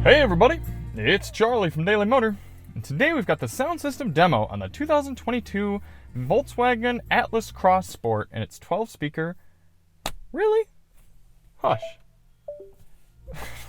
Hey everybody, it's Charlie from Daily Motor, and today we've got the sound system demo on the 2022 Volkswagen Atlas Cross Sport and its 12-speaker, really? Hush.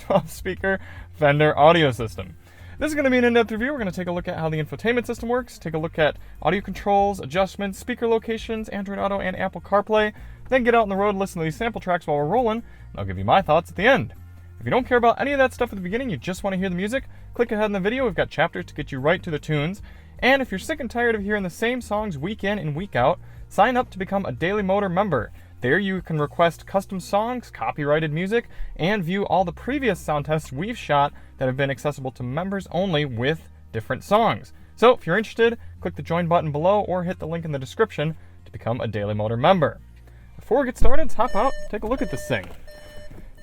12-speaker Fender audio system. This is going to be an in-depth review. We're going to take a look at how the infotainment system works, take a look at audio controls, adjustments, speaker locations, Android Auto, and Apple CarPlay, then get out on the road and listen to these sample tracks while we're rolling, and I'll give you my thoughts at the end. If you don't care about any of that stuff at the beginning, you just want to hear the music, click ahead in the video. We've got chapters to get you right to the tunes. And if you're sick and tired of hearing the same songs week in and week out, sign up to become a Daily Motor member. There you can request custom songs, copyrighted music, and view all the previous sound tests we've shot that have been accessible to members only with different songs. So if you're interested, click the join button below or hit the link in the description to become a Daily Motor member. Before we get started, let's hop out, take a look at this thing.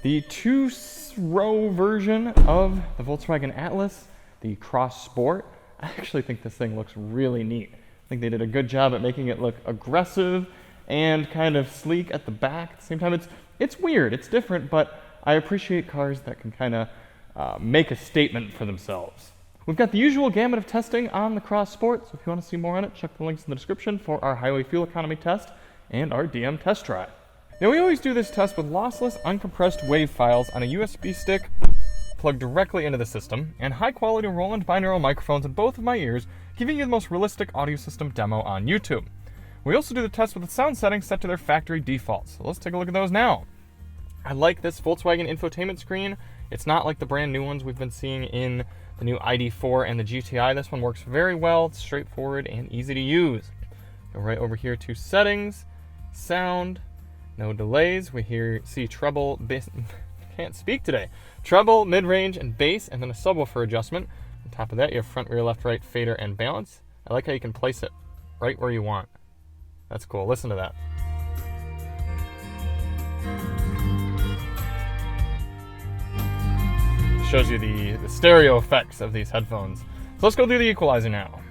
The two-row version of the Volkswagen Atlas, the Cross Sport. I actually think this thing looks really neat. I think they did a good job at making it look aggressive and kind of sleek at the back. At the same time, it's weird, it's different, but I appreciate cars that can kind of make a statement for themselves. We've got the usual gamut of testing on the Cross Sport, so if you want to see more on it, check the links in the description for our highway fuel economy test and our DM test drive. Now we always do this test with lossless, uncompressed WAV files on a USB stick plugged directly into the system, and high-quality Roland binaural microphones in both of my ears, giving you the most realistic audio system demo on YouTube. We also do the test with the sound settings set to their factory defaults, so let's take a look at those now. I like this Volkswagen infotainment screen. It's not like the brand new ones we've been seeing in the new ID4 and the GTI. This one works very well, it's straightforward and easy to use. Go right over here to settings, sound, no delays. We see treble, bass, can't speak today. Treble, mid-range, and bass, and then a subwoofer adjustment. On top of that, you have front, rear, left, right, fader, and balance. I like how you can place it right where you want. That's cool. Listen to that. Shows you the stereo effects of these headphones. So let's go through the equalizer now.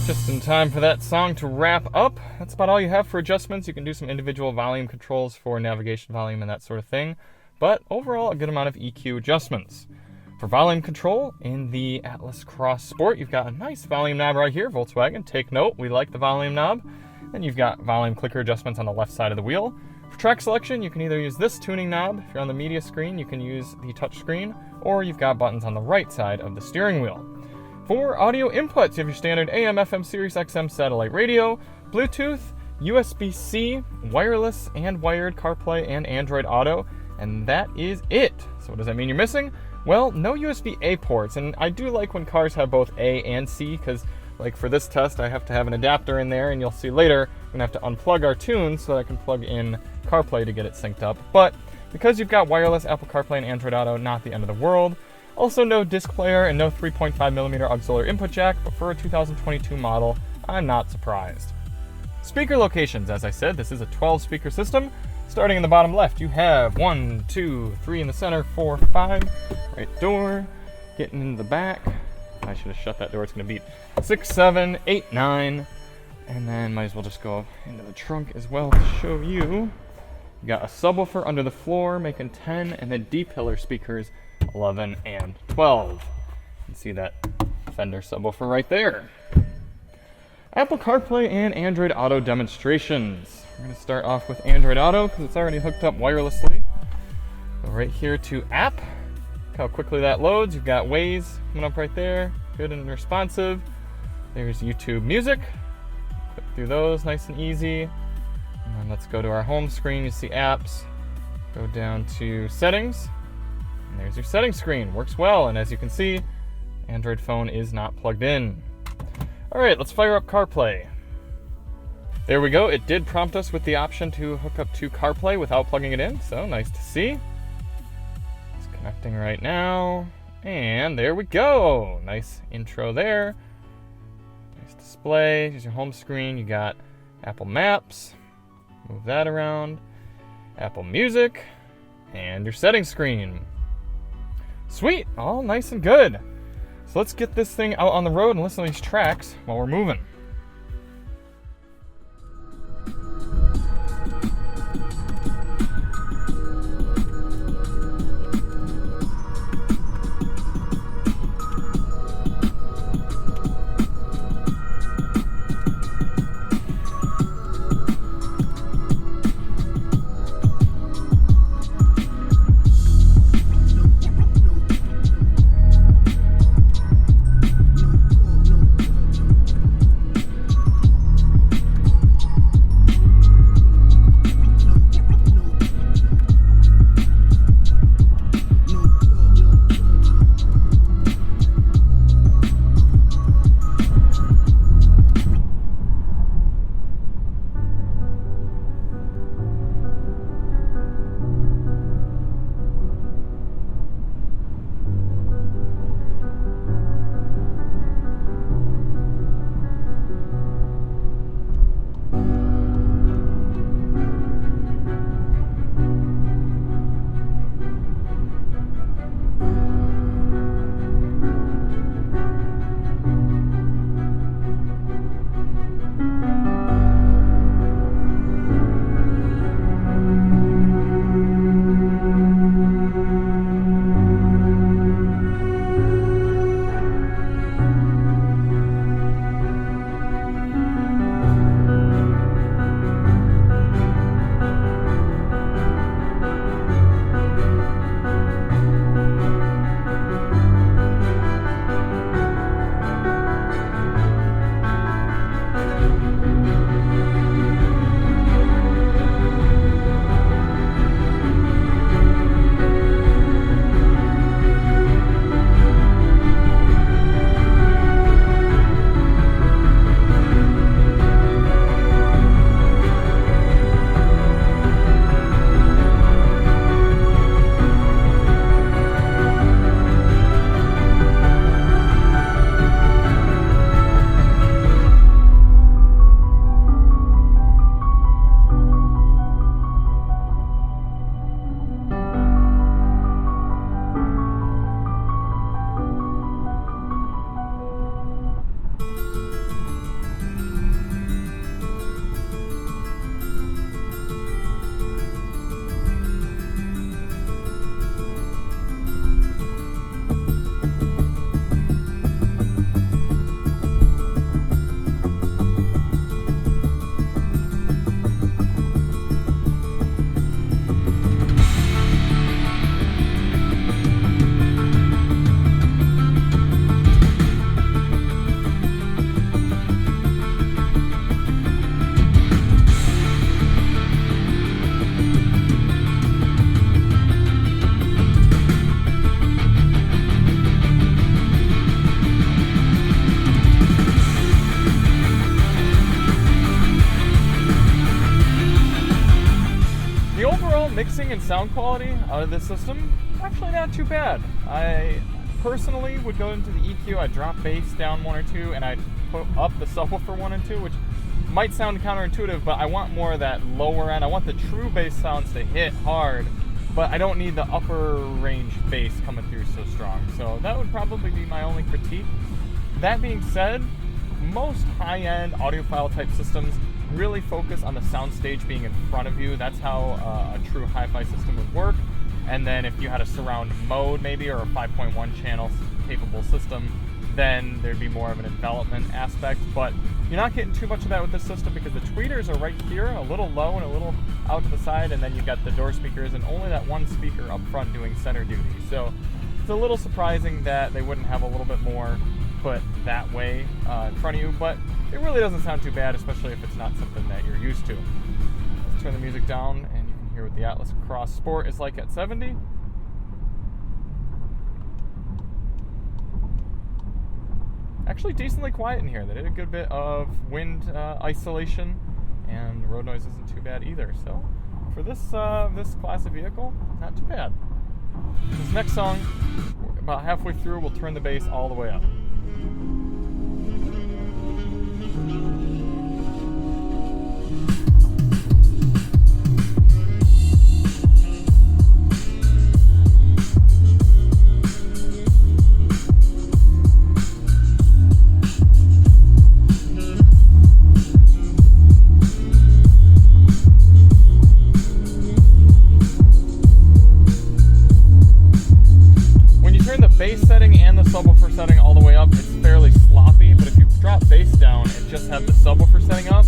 Just in time for that song to wrap up. That's about all you have for adjustments. You can do some individual volume controls for navigation volume and that sort of thing, but overall a good amount of EQ adjustments. For volume control in the Atlas Cross Sport, you've got a nice volume knob right here, Volkswagen. Take note, we like the volume knob. Then you've got volume clicker adjustments on the left side of the wheel. For track selection, you can either use this tuning knob. If you're on the media screen, you can use the touch screen, or you've got buttons on the right side of the steering wheel. For audio inputs, you have your standard AM, FM, Sirius XM satellite radio, Bluetooth, USB-C, wireless and wired CarPlay and Android Auto, and that is it. So what does that mean you're missing? Well, no USB-A ports, and I do like when cars have both A and C, because like for this test I have to have an adapter in there, and you'll see later I'm going to have to unplug our tunes so that I can plug in CarPlay to get it synced up. But because you've got wireless Apple CarPlay and Android Auto, not the end of the world. Also no disc player and no 3.5mm auxiliary input jack, but for a 2022 model, I'm not surprised. Speaker locations, as I said, this is a 12-speaker system. Starting in the bottom left, you have 1, 2, 3 in the center, 4, 5, right door, getting into the back. I should have shut that door, it's gonna beep. 6, 7, 8, 9, and then might as well just go into the trunk as well to show you. You got a subwoofer under the floor, making 10, and then D-pillar speakers, 11 and 12. You can see that Fender subwoofer right there. Apple CarPlay and Android Auto demonstrations. We're going to start off with Android Auto because it's already hooked up wirelessly. Go right here to app. Look how quickly that loads. You've got Waze coming up right there. Good and responsive. There's YouTube Music. Click through those nice and easy. And then let's go to our home screen. You see apps. Go down to settings. And there's your settings screen. Works well, and as you can see, Android phone is not plugged in. Alright, let's fire up CarPlay. There we go. It did prompt us with the option to hook up to CarPlay without plugging it in, so nice to see. Connecting right now. And there we go. Nice intro there. Nice display. Here's your home screen. You got Apple Maps. Move that around. Apple Music. And your settings screen. Sweet. All nice and good. So let's get this thing out on the road and listen to these tracks while we're moving. Mixing and sound quality out of this system, actually not too bad. I personally would go into the EQ, I'd drop bass down 1 or 2, and I'd put up the subwoofer 1 and 2, which might sound counterintuitive, but I want more of that lower end. I want the true bass sounds to hit hard, but I don't need the upper range bass coming through so strong. So that would probably be my only critique. That being said, most high-end audiophile type systems really focus on the soundstage being in front of you. That's how a true hi-fi system would work. And then if you had a surround mode maybe, or a 5.1 channel capable system, then there'd be more of an envelopment aspect. But you're not getting too much of that with this system because the tweeters are right here, a little low and a little out to the side, and then you've got the door speakers and only that one speaker up front doing center duty. So it's a little surprising that they wouldn't have a little bit more put that way in front of you, but it really doesn't sound too bad, especially if it's not something that you're used to. Let's turn the music down and you can hear what the Atlas Cross Sport is like at 70. Actually decently quiet in here. They did a good bit of wind isolation, and road noise isn't too bad either. So for this this class of vehicle, not too bad. This next song, about halfway through, we'll turn the bass all the way up. Bass setting and the subwoofer setting all the way up, it's fairly sloppy, but if you drop bass down and just have the subwoofer setting up,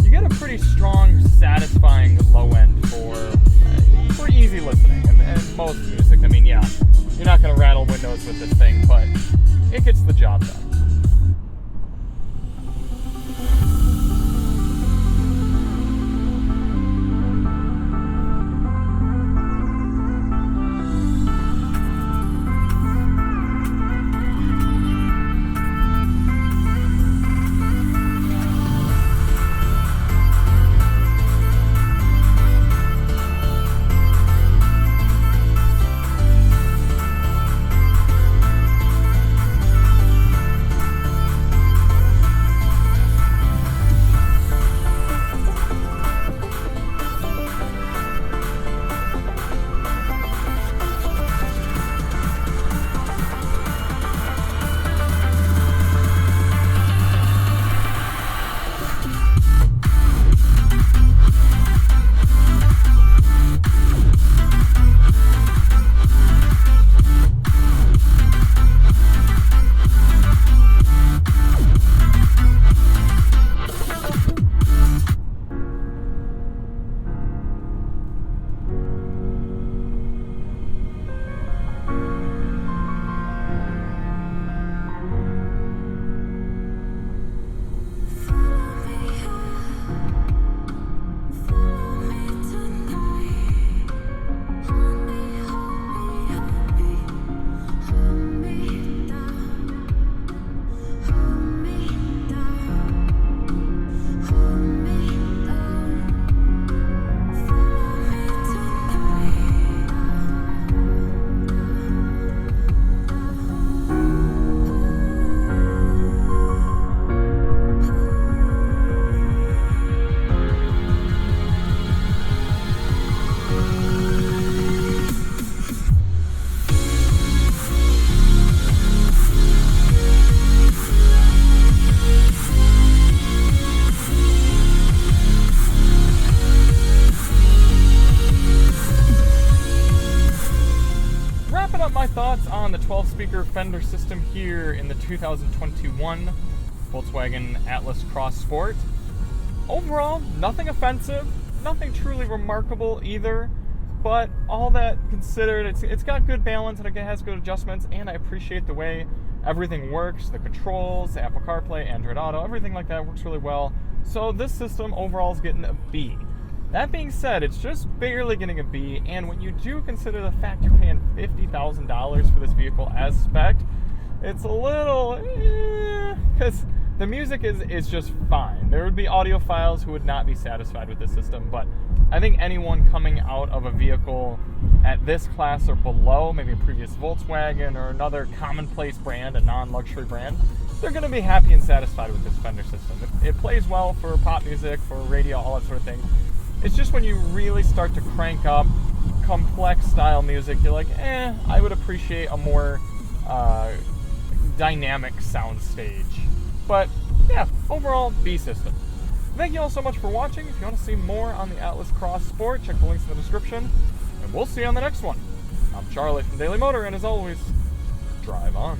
you get a pretty strong, satisfying low end for easy listening and most music. I mean, yeah, you're not going to rattle windows with this thing, but it gets the job done. Thoughts on the 12-speaker Fender system here in the 2021 Volkswagen Atlas Cross Sport. Overall, nothing offensive, nothing truly remarkable either, but all that considered, it's got good balance and it has good adjustments, and I appreciate the way everything works, the controls, Apple CarPlay, Android Auto, everything like that works really well. So this system overall is getting a B. That being said, it's just barely getting a B, and when you do consider the fact you're paying $50,000 for this vehicle as spec, it's a little, because the music is just fine. There would be audiophiles who would not be satisfied with this system, but I think anyone coming out of a vehicle at this class or below, maybe a previous Volkswagen or another commonplace brand, a non-luxury brand, they're going to be happy and satisfied with this Fender system. It plays well for pop music, for radio, all that sort of thing. It's just when you really start to crank up complex style music, you're like, I would appreciate a more dynamic sound stage. But yeah, overall, B system. Thank you all so much for watching. If you want to see more on the Atlas Cross Sport, check the links in the description, and we'll see you on the next one. I'm Charlie from Daily Motor, and as always, drive on.